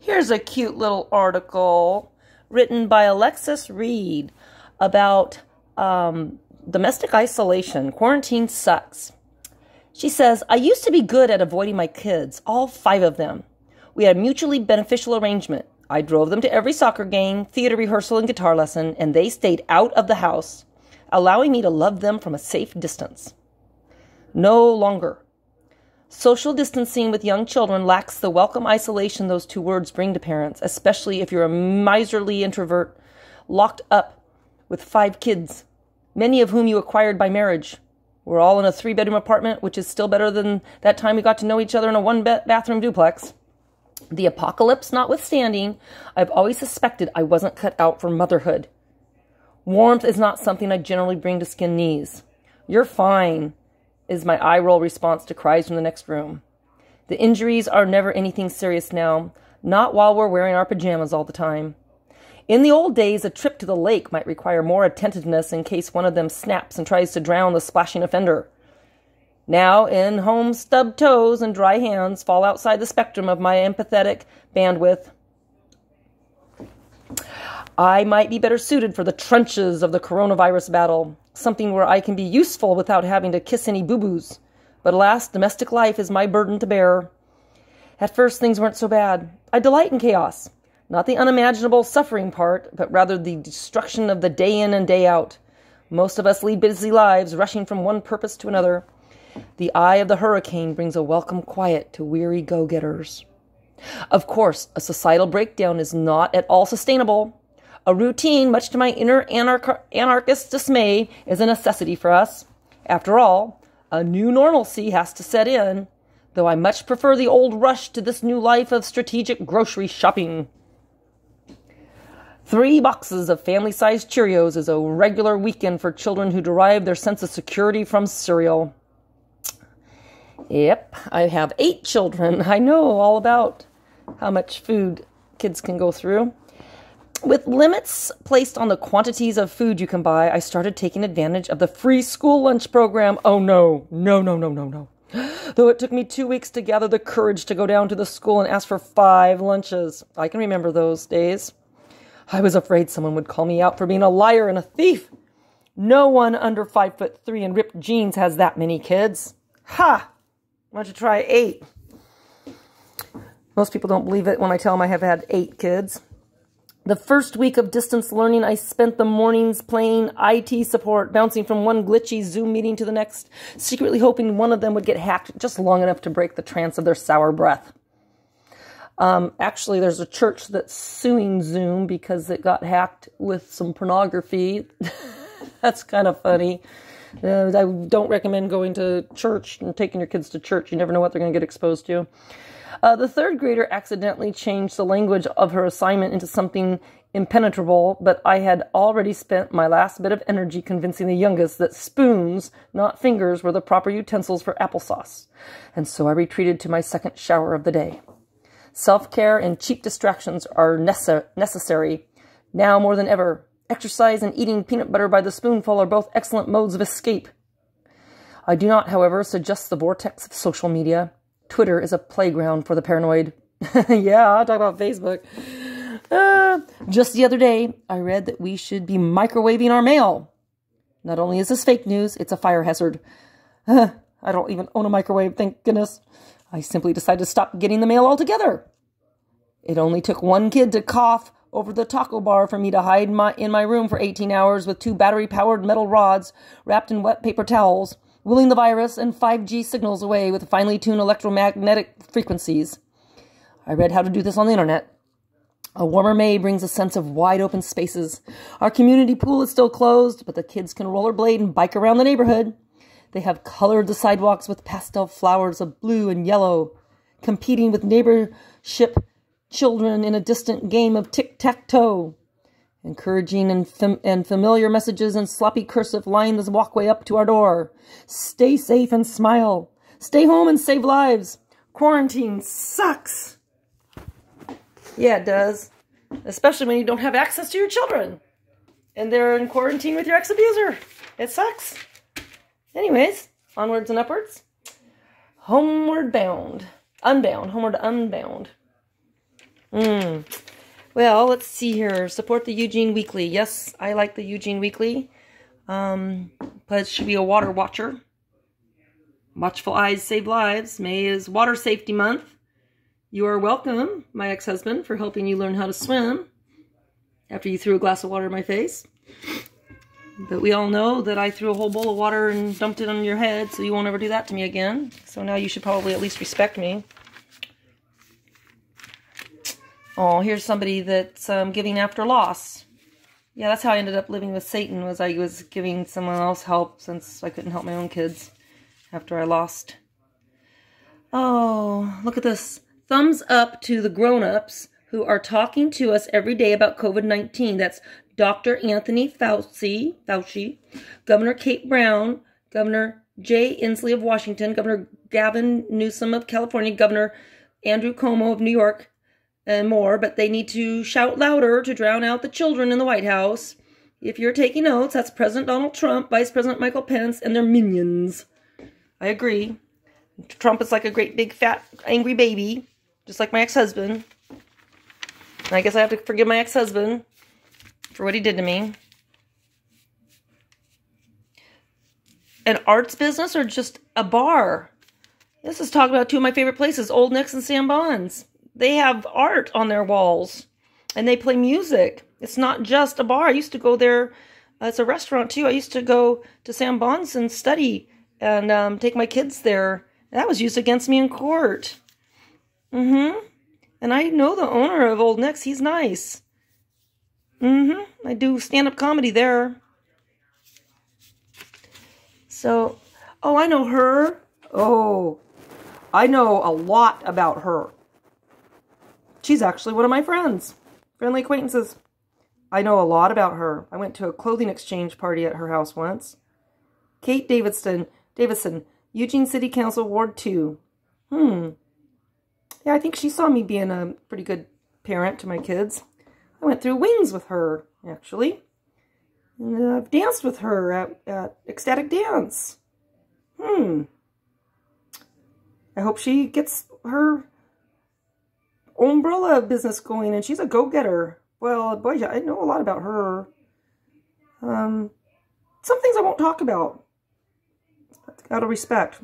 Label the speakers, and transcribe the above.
Speaker 1: Here's a cute little article written by Alexis Reed about domestic isolation. Quarantine sucks. She says, I used to be good at avoiding my kids, all 5 of them. We had a mutually beneficial arrangement. I drove them to every soccer game, theater rehearsal, and guitar lesson, and they stayed out of the house, allowing me to love them from a safe distance. No longer. Social distancing with young children lacks the welcome isolation those 2 words bring to parents, especially if you're a miserly introvert locked up with 5 kids, many of whom you acquired by marriage. We're all in a 3-bedroom apartment, which is still better than that time we got to know each other in a 1-bathroom duplex. The apocalypse notwithstanding, I've always suspected I wasn't cut out for motherhood. Warmth is not something I generally bring to skin knees. You're fine, is my eye-roll response to cries from the next room. The injuries are never anything serious now, not while we're wearing our pajamas all the time. In the old days, a trip to the lake might require more attentiveness in case one of them snaps and tries to drown the splashing offender. Now, in-home stubbed toes and dry hands fall outside the spectrum of my empathetic bandwidth. I might be better suited for the trenches of the coronavirus battle, something where I can be useful without having to kiss any boo-boos. But alas, domestic life is my burden to bear. At first, things weren't so bad. I delight in chaos. Not the unimaginable suffering part, but rather the destruction of the day in and day out. Most of us lead busy lives, rushing from one purpose to another. The eye of the hurricane brings a welcome quiet to weary go-getters. Of course, a societal breakdown is not at all sustainable. A routine, much to my inner anarchist dismay, is a necessity for us. After all, a new normalcy has to set in, though I much prefer the old rush to this new life of strategic grocery shopping. 3 boxes of family-sized Cheerios is a regular weekend for children who derive their sense of security from cereal. Yep, I have 8 children. I know all about how much food kids can go through. With limits placed on the quantities of food you can buy, I started taking advantage of the free school lunch program. Oh, no. Though it took me 2 weeks to gather the courage to go down to the school and ask for 5 lunches. I can remember those days. I was afraid someone would call me out for being a liar and a thief. No one under 5'3" and ripped jeans has that many kids. Ha! Why don't you try 8? Most people don't believe it when I tell them I have had 8 kids. The first week of distance learning, I spent the mornings playing IT support, bouncing from one glitchy Zoom meeting to the next, secretly hoping one of them would get hacked just long enough to break the trance of their sour breath. Actually, there's a church that's suing Zoom because it got hacked with some pornography. That's kind of funny. I don't recommend going to church and taking your kids to church. You never know what they're going to get exposed to. The 3rd grader accidentally changed the language of her assignment into something impenetrable, but I had already spent my last bit of energy convincing the youngest that spoons, not fingers, were the proper utensils for applesauce. And so I retreated to my 2nd shower of the day. Self-care and cheap distractions are necessary, now more than ever. Exercise and eating peanut butter by the spoonful are both excellent modes of escape. I do not, however, suggest the vortex of social media. Twitter is a playground for the paranoid. Yeah, I'll talk about Facebook. Just the other day, I read that we should be microwaving our mail. Not only is this fake news, it's a fire hazard. I don't even own a microwave, thank goodness. I simply decided to stop getting the mail altogether. It only took 1 kid to cough over the taco bar for me to hide in my room for 18 hours with 2 battery-powered metal rods wrapped in wet paper towels, willing the virus and 5G signals away with finely tuned electromagnetic frequencies. I read how to do this on the internet. A warmer May brings a sense of wide-open spaces. Our community pool is still closed, but the kids can rollerblade and bike around the neighborhood. They have colored the sidewalks with pastel flowers of blue and yellow, competing with neighborship children in a distant game of tic-tac-toe. Encouraging and familiar messages in sloppy cursive line the walkway up to our door. Stay safe and smile. Stay home and save lives. Quarantine sucks. Yeah, it does. Especially when you don't have access to your children. And they're in quarantine with your ex-abuser. It sucks. Anyways, onwards and upwards. Homeward bound. Unbound. Homeward unbound. Well, let's see here. Support the Eugene Weekly. Yes, I like the Eugene Weekly. Pledge should be a water watcher. Watchful eyes save lives. May is Water Safety Month. You are welcome, my ex-husband, for helping you learn how to swim after you threw a glass of water in my face. But we all know that I threw a whole bowl of water and dumped it on your head, so you won't ever do that to me again. So now you should probably at least respect me. Oh, here's somebody that's giving after loss. Yeah, that's how I ended up living with Satan, was I was giving someone else help since I couldn't help my own kids after I lost. Oh, look at this. Thumbs up to the grown-ups who are talking to us every day about COVID-19. That's Dr. Anthony Fauci, Governor Kate Brown, Governor Jay Inslee of Washington, Governor Gavin Newsom of California, Governor Andrew Cuomo of New York, and more. But they need to shout louder to drown out the children in the White House. If you're taking notes, that's President Donald Trump, Vice President Michael Pence, and their minions. I agree. Trump is like a great big fat angry baby, just like my ex-husband. And I guess I have to forgive my ex-husband for what he did to me. An arts business or just a bar? This is talking about two of my favorite places, Old Nick's and Sam Bon's. They have art on their walls, and they play music. It's not just a bar. I used to go there. It's a restaurant, too. I used to go to Sam Bon's and study and take my kids there. That was used against me in court. And I know the owner of Old Nick's. He's nice. I do stand-up comedy there. So, oh, I know her. Oh, I know a lot about her. She's actually one of my friends. Friendly acquaintances. I know a lot about her. I went to a clothing exchange party at her house once. Kate Davidson, Eugene City Council, Ward 2. Yeah, I think she saw me being a pretty good parent to my kids. I went through Wings with her, actually. And I've danced with her at Ecstatic Dance. I hope she gets her umbrella business going, and she's a go-getter. Well, boy, I know a lot about her. Some things I won't talk about. Out of respect.